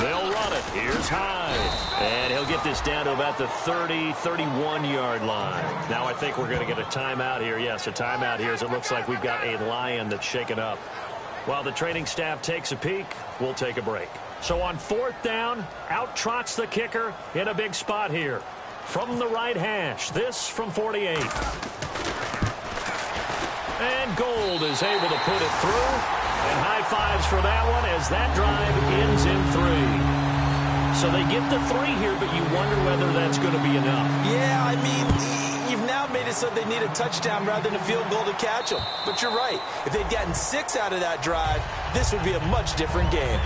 [SPEAKER 2] They'll run it. Here's Hyde. And he'll get this down to about the 30, 31-yard line. Now I think we're going to get a timeout here. Yes, a timeout here as it looks like we've got a Lion that's shaken up. While the training staff takes a peek, we'll take a break. So on 4th down, out trots the kicker in a big spot here. From the right hash, this from 48. And Gold is able to put it through. And high fives for that one as that drive ends in 3. So they get the 3 here, but you wonder whether that's going to be enough.
[SPEAKER 4] Yeah, I mean, you've now made it so they need a touchdown rather than a field goal to catch them. But you're right. If they'd gotten 6 out of that drive, this would be a much different game.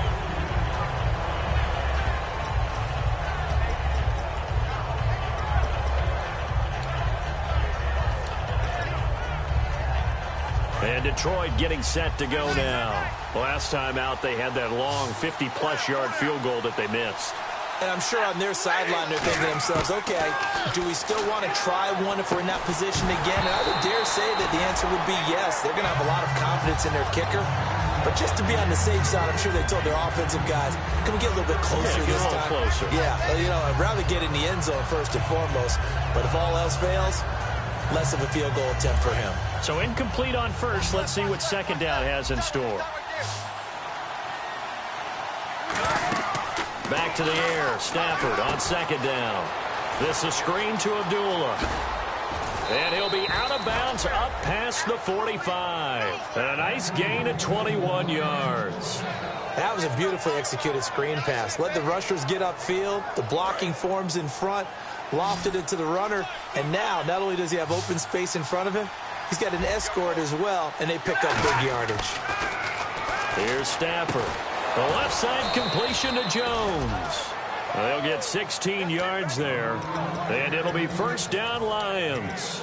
[SPEAKER 2] And Detroit getting set to go now. Last time out, they had that long 50-plus yard field goal that they missed.
[SPEAKER 4] And I'm sure on their sideline they're thinking to themselves, okay, do we still want to try one if we're in that position again? And I would dare say that the answer would be yes. They're going to have a lot of confidence in their kicker. But just to be on the safe side, I'm sure they told their offensive guys, can we get a little bit closer this time?
[SPEAKER 2] Closer.
[SPEAKER 4] Yeah, you know, I'd rather get in the end zone first and foremost. But if all else fails, less of a field goal attempt for him.
[SPEAKER 2] So incomplete on 1st. Let's see what 2nd down has in store. Back to the air. Stafford on 2nd down. This is screen to Abdullah. And he'll be out of bounds up past the 45. And a nice gain at 21 yards.
[SPEAKER 4] That was a beautifully executed screen pass. Let the rushers get upfield. The blocking forms in front. Lofted it to the runner. And now, not only does he have open space in front of him, he's got an escort as well. And they pick up big yardage.
[SPEAKER 2] Here's Stafford. The left side completion to Jones. They'll get 16 yards there. And it'll be 1st down Lions.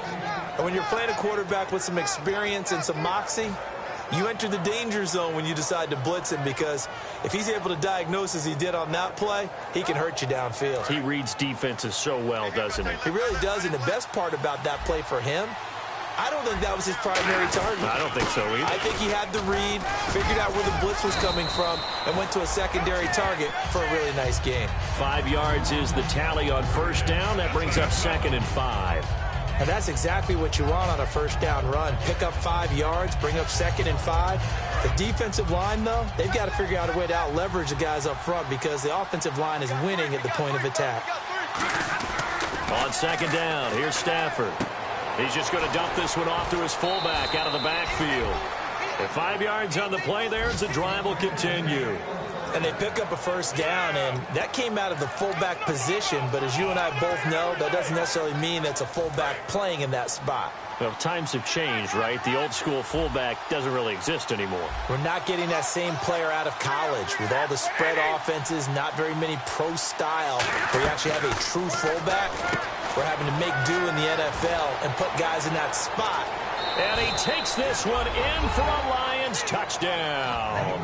[SPEAKER 4] And when you're playing a quarterback with some experience and some moxie, you enter the danger zone when you decide to blitz him, because if he's able to diagnose as he did on that play, he can hurt you downfield.
[SPEAKER 2] He reads defenses so well, doesn't he?
[SPEAKER 4] He really does, and the best part about that play for him, I don't think that was his primary target.
[SPEAKER 2] I don't think so either.
[SPEAKER 4] I think he had the read, figured out where the blitz was coming from, and went to a secondary target for a really nice gain.
[SPEAKER 2] 5 yards is the tally on 1st down. That brings up 2nd and 5.
[SPEAKER 4] And that's exactly what you want on a 1st down run. Pick up 5 yards, bring up 2nd and 5. The defensive line, though, they've got to figure out a way to out-leverage the guys up front, because the offensive line is winning at the point of attack.
[SPEAKER 2] On 2nd down, here's Stafford. He's just going to dump this one off to his fullback out of the backfield. At 5 yards on the play there, the drive will continue.
[SPEAKER 4] And they pick up a 1st down, and that came out of the fullback position. But as you and I both know, that doesn't necessarily mean it's a fullback playing in that spot.
[SPEAKER 2] Well, times have changed, right? The old school fullback doesn't really exist anymore.
[SPEAKER 4] We're not getting that same player out of college with all the spread offenses, not very many pro style, where you actually have a true fullback. We're having to make do in the NFL and put guys in that spot.
[SPEAKER 2] And he takes this one in for a Lions touchdown.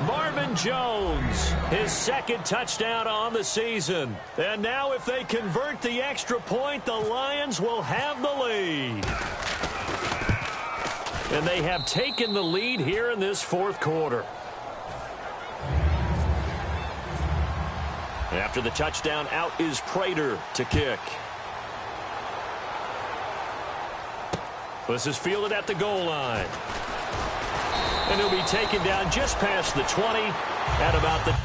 [SPEAKER 2] Marvin Jones, his 2nd touchdown on the season. And now if they convert the extra point, the Lions will have the lead. And they have taken the lead here in this 4th quarter. After the touchdown, out is Prater to kick. This is fielded at the goal line. And he'll be taken down just past the 20 at about the...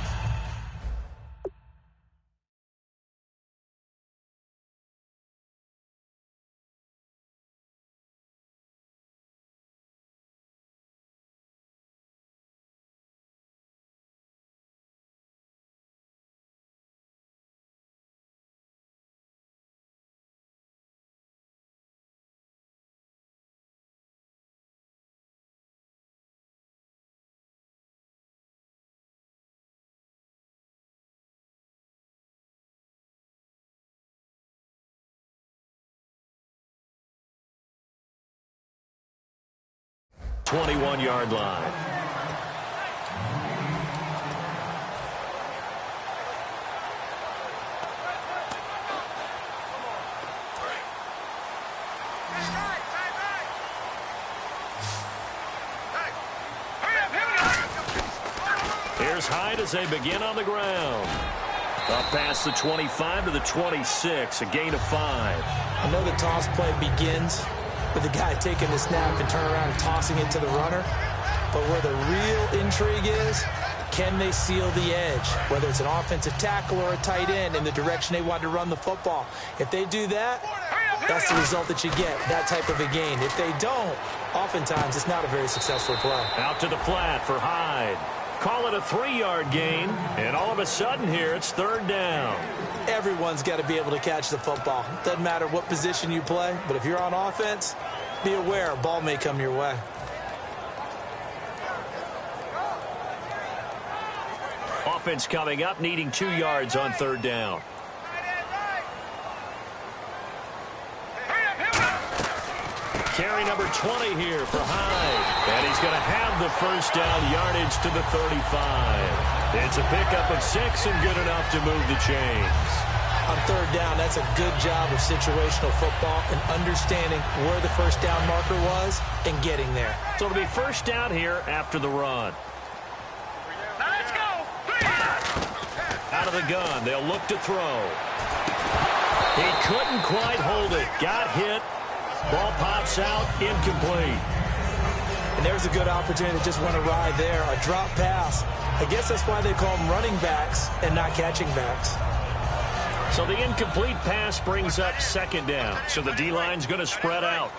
[SPEAKER 2] ...21-yard line. Here's Hyde as they begin on the ground. Up past the 25 to the 26, a gain of 5.
[SPEAKER 4] I know the toss play begins with the guy taking the snap and turn around and tossing it to the runner. But where the real intrigue is, can they seal the edge? Whether it's an offensive tackle or a tight end in the direction they want to run the football. If they do that, that's the result that you get, that type of a gain. If they don't, oftentimes it's not a very successful play.
[SPEAKER 2] Out to the flat for Hyde. Call it a 3-yard gain, and all of a sudden here it's 3rd down.
[SPEAKER 4] Everyone's got to be able to catch the football. Doesn't matter what position you play, but if you're on offense, be aware a ball may come your way.
[SPEAKER 2] Offense coming up, needing 2 yards on 3rd down. Carry number 20 here for Hyde. And he's going to have the first down yardage to the 35. It's a pickup of 6 and good enough to move the chains.
[SPEAKER 4] On 3rd down, that's a good job of situational football and understanding where the first down marker was and getting there.
[SPEAKER 2] So it'll be first down here after the run.
[SPEAKER 3] Now let's go.
[SPEAKER 2] Out of the gun, they'll look to throw. He couldn't quite hold it. Got hit. Ball pops out, incomplete.
[SPEAKER 4] And there's a good opportunity that just went awry there. A drop pass. I guess that's why they call them running backs and not catching backs.
[SPEAKER 2] So the incomplete pass brings up 2nd down. So the D-line's going to spread out.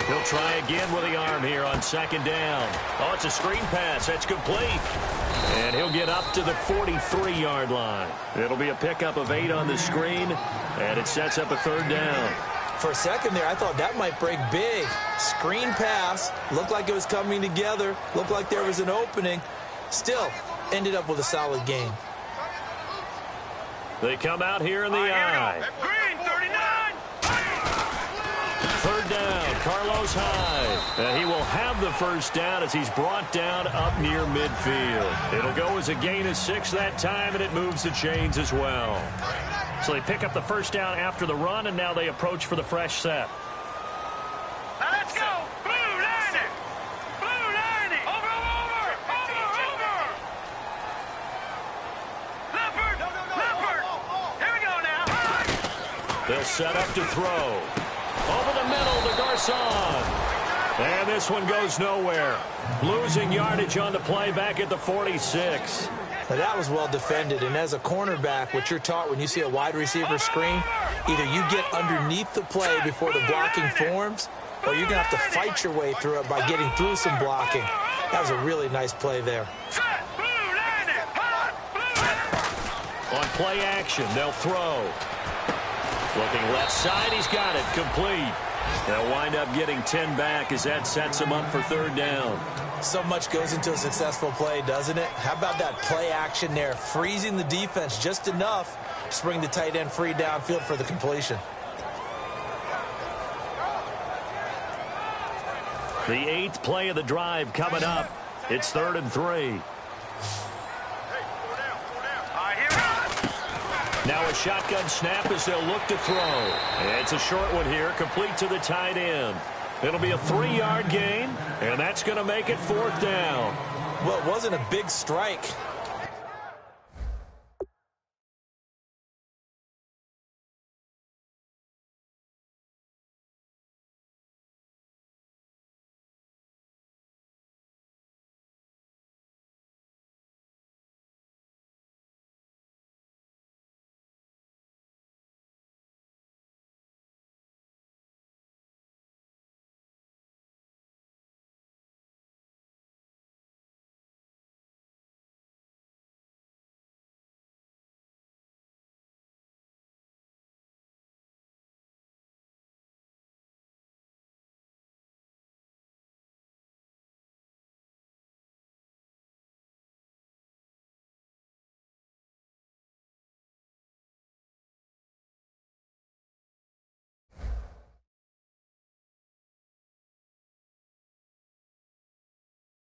[SPEAKER 2] He'll try again with the arm here on 2nd down. Oh, it's a screen pass. That's complete. And he'll get up to the 43-yard line. It'll be a pickup of 8 on the screen, and it sets up a 3rd down.
[SPEAKER 4] For a second there, I thought that might break big. Screen pass. Looked like it was coming together. Looked like there was an opening. Still, ended up with a solid gain.
[SPEAKER 2] They come out here in the eye.
[SPEAKER 3] Green, 39.
[SPEAKER 2] 3rd down, Carlos Hyde. He will have the first down as he's brought down up near midfield. It'll go as a gain of 6 that time, and it moves the chains as well. So they pick up the first down after the run, and now they approach for the fresh set.
[SPEAKER 3] Now let's go. Blue 90. Blue 90. Over. Leopard. Here we go now.
[SPEAKER 2] They'll set up to throw. Over the middle to Garcon. And this one goes nowhere. Losing yardage on the play back at the 46.
[SPEAKER 4] Now that was well defended, and as a cornerback, what you're taught when you see a wide receiver screen, either you get underneath the play before the blocking forms, or you're going to have to fight your way through it by getting through some blocking. That was a really nice play there.
[SPEAKER 2] On play action, they'll throw. Looking left side, he's got it, complete. They'll wind up getting 10 back as that sets him up for 3rd down.
[SPEAKER 4] So much goes into a successful play, doesn't it? How about that play action there? Freezing the defense just enough to bring the tight end free downfield for the completion.
[SPEAKER 2] The 8th play of the drive coming up. It's 3rd and 3. Now a shotgun snap as they'll look to throw. And it's a short one here, complete to the tight end. It'll be a 3-yard gain, and that's going to make it 4th down.
[SPEAKER 4] Well, it wasn't a big strike.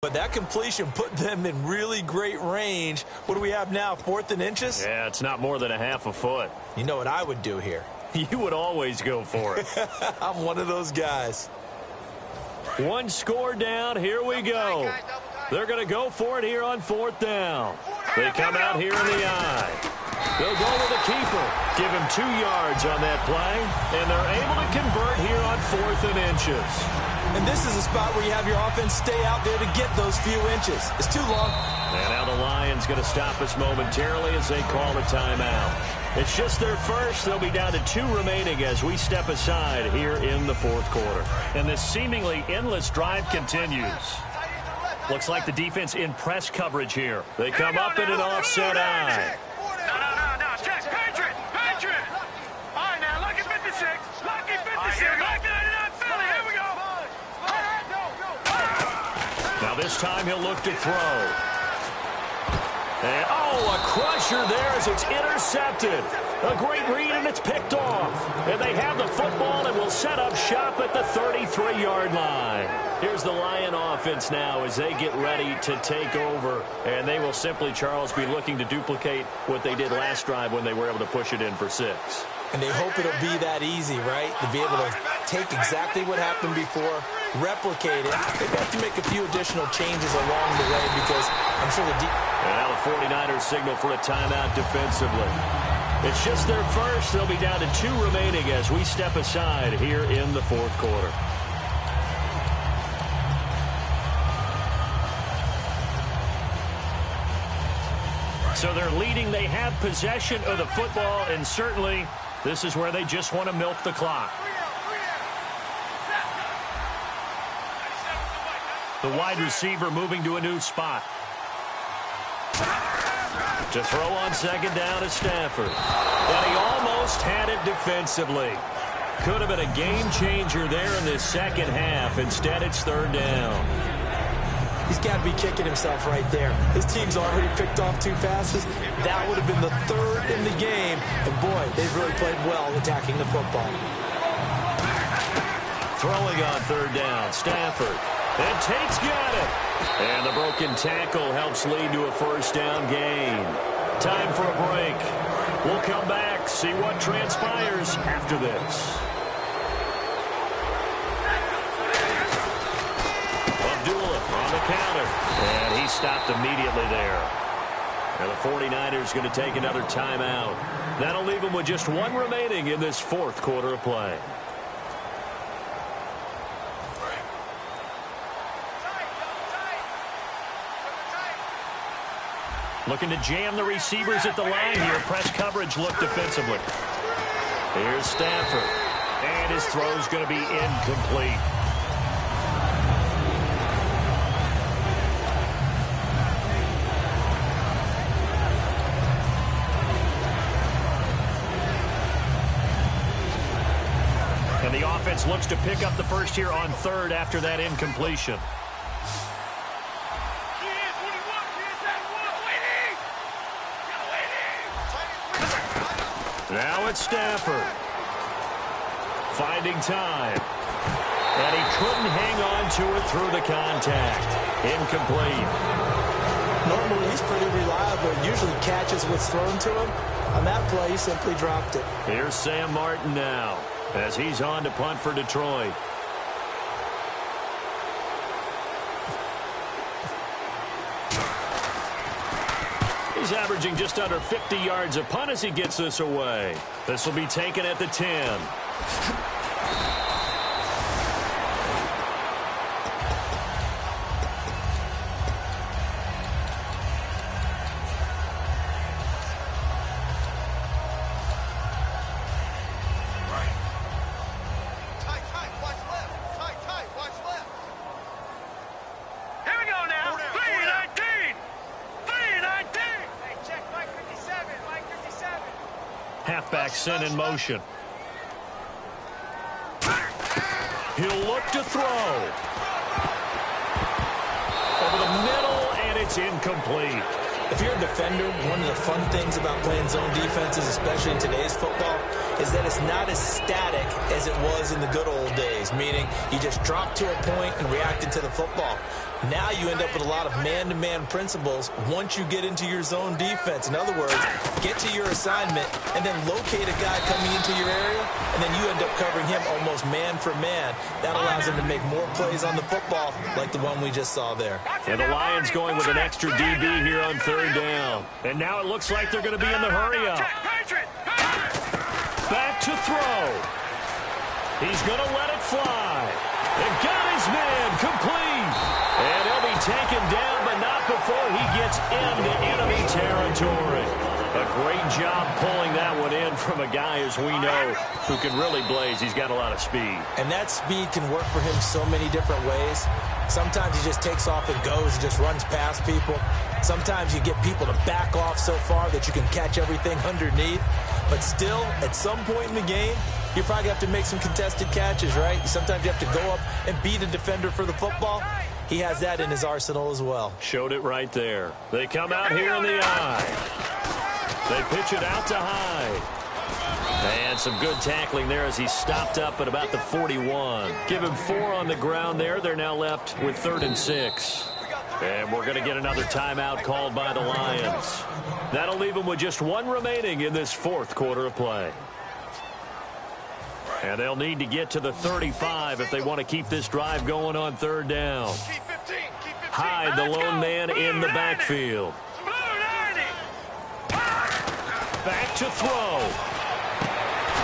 [SPEAKER 4] But that completion put them in really great range. What do we have now, 4th and inches?
[SPEAKER 2] Yeah, it's not more than a half a foot.
[SPEAKER 4] You know what I would do here?
[SPEAKER 2] You would always go for it.
[SPEAKER 4] I'm one of those guys.
[SPEAKER 2] One score down. Here we go. They're going to go for it here on 4th down. They come out here in the eye. They'll go to the keeper. Give him 2 yards on that play. And they're able to convert here on 4th and inches.
[SPEAKER 4] And this is a spot where you have your offense stay out there to get those few inches. It's too long.
[SPEAKER 2] And now the Lions going to stop us momentarily as they call a timeout. It's just their first. They'll be down to 2 remaining as we step aside here in the 4th quarter. And this seemingly endless drive continues. Looks like the defense in press coverage here. They come up in an offset eye.
[SPEAKER 3] No. Check. Patriot. All right, now, lucky 56. Lucky 56. Lucky 99 Philly. Here we go.
[SPEAKER 2] Now this time he'll look to throw. And, a crusher there as it's intercepted. A great read, and it's picked off. And they have the football and will set up shop at the 33-yard line. Here's the Lion offense now as they get ready to take over. And they will simply, Charles, be looking to duplicate what they did last drive when they were able to push it in for 6.
[SPEAKER 4] And they hope it'll be that easy, right? To be able to take exactly what happened before, replicate it. They've got to make a few additional changes along the way because I'm sure the
[SPEAKER 2] And now the 49ers signal for a timeout defensively. It's just their first. They'll be down to 2 remaining as we step aside here in the 4th quarter. So they're leading. They have possession of the football, and certainly this is where they just want to milk the clock. The wide receiver moving to a new spot. To throw on 2nd down is Stafford. And he almost had it defensively. Could have been a game changer there in this second half. Instead, it's 3rd down.
[SPEAKER 4] He's got to be kicking himself right there. His team's already picked off 2 passes. That would have been the 3rd in the game. And, boy, they've really played well attacking the football.
[SPEAKER 2] Throwing on 3rd down, Stafford. And Tate's got it. And the broken tackle helps lead to a 1st down gain. Time for a break. We'll come back, see what transpires after this. On the counter. And he stopped immediately there. And the 49ers going to take another timeout. That'll leave them with just 1 remaining in this 4th quarter of play. Looking to jam the receivers at the line here. Press coverage look defensively. Here's Stafford. And his throw's going to be incomplete. And the offense looks to pick up the first here on 3rd after that incompletion. Now it's Stafford. Finding time. And he couldn't hang on to it through the contact. Incomplete.
[SPEAKER 4] Normally, he's pretty reliable. Usually catches what's thrown to him. On that play, he simply dropped it.
[SPEAKER 2] Here's Sam Martin now as he's on to punt for Detroit. He's averaging just under 50 yards a punt as he gets this away. This will be taken at the 10. Halfback sent in motion. He'll look to throw. Over the middle, and it's incomplete.
[SPEAKER 4] If you're a defender, one of the fun things about playing zone defenses, especially in today's football, is that it's not as static as it was in the good old days, meaning you just drop to a point and react to the football. Now you end up with a lot of man-to-man principles once you get into your zone defense. In other words, get to your assignment and then locate a guy coming into your area, and then you end up covering him almost man for man. That allows him to make more plays on the football like the one we just saw there.
[SPEAKER 2] And the Lions going with an extra DB here on third down. And now it looks like they're going to be in the hurry-up. Back to throw. He's going to let it fly. And got his man complete. And he'll be taken down, but not before he gets into enemy territory. A great job pulling that one in from a guy, as we know, who can really blaze. He's got a lot of speed.
[SPEAKER 4] And that speed can work for him so many different ways. Sometimes he just takes off and goes and just runs past people. Sometimes you get people to back off so far that you can catch everything underneath. But still, at some point in the game, you probably have to make some contested catches, right? Sometimes you have to go up and beat a defender for the football. He has that in his arsenal as well.
[SPEAKER 2] Showed it right there. They come out here in the eye. They pitch it out to Hyde. And some good tackling there as he stopped up at about the 41. Give him 4 on the ground there. They're now left with 3rd and 6. And we're going to get another timeout called by the Lions. That'll leave them with just 1 remaining in this 4th quarter of play. And they'll need to get to the 35 if they want to keep this drive going on 3rd down. Hyde, the lone man in the backfield. Back to throw.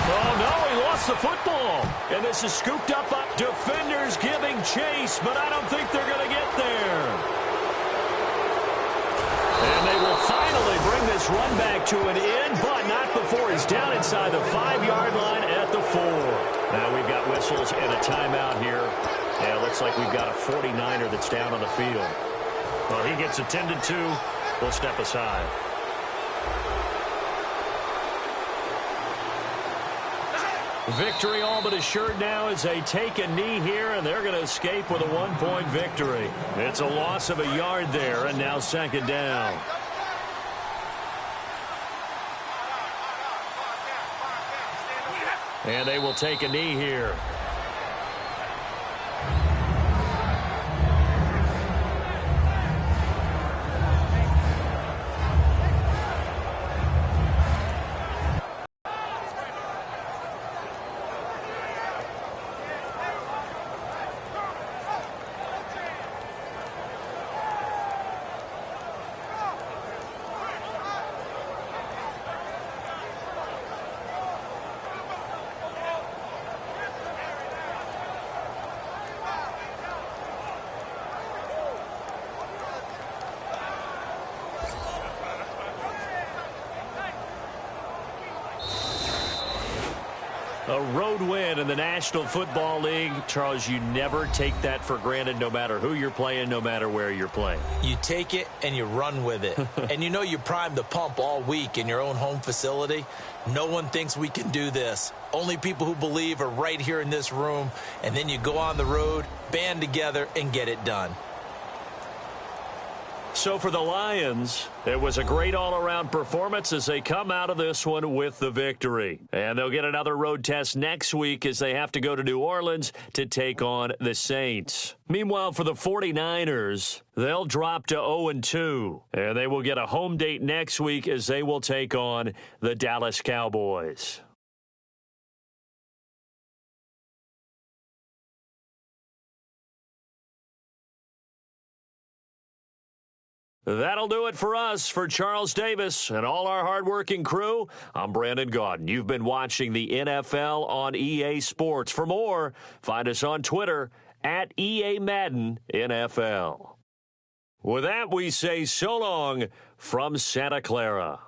[SPEAKER 2] Oh, no, he lost the football. And this is scooped up. Defenders giving chase, but I don't think they're going to get there. And they will finally bring this run back to an end, but not before he's down inside the 5-yard line at the 4. Now we've got whistles and a timeout here. And it looks like we've got a 49er that's down on the field. Well, he gets attended to. We'll step aside. Victory all but assured now as they take a knee here, and they're going to escape with a 1-point victory. It's a loss of a yard there, and now 2nd down. And they will take a knee here. A road win in the National Football League. Charles, you never take that for granted no matter who you're playing, no matter where you're playing.
[SPEAKER 4] You take it and you run with it. And you know you primed the pump all week in your own home facility. No one thinks we can do this. Only people who believe are right here in this room. And then you go on the road, band together, and get it done.
[SPEAKER 2] So for the Lions, it was a great all-around performance as they come out of this one with the victory. And they'll get another road test next week as they have to go to New Orleans to take on the Saints. Meanwhile, for the 49ers, they'll drop to 0-2. And they will get a home date next week as they will take on the Dallas Cowboys. That'll do it for us. For Charles Davis and all our hardworking crew, I'm Brandon Gaudin. You've been watching the NFL on EA Sports. For more, find us on Twitter at EA Madden NFL. With that, we say so long from Santa Clara.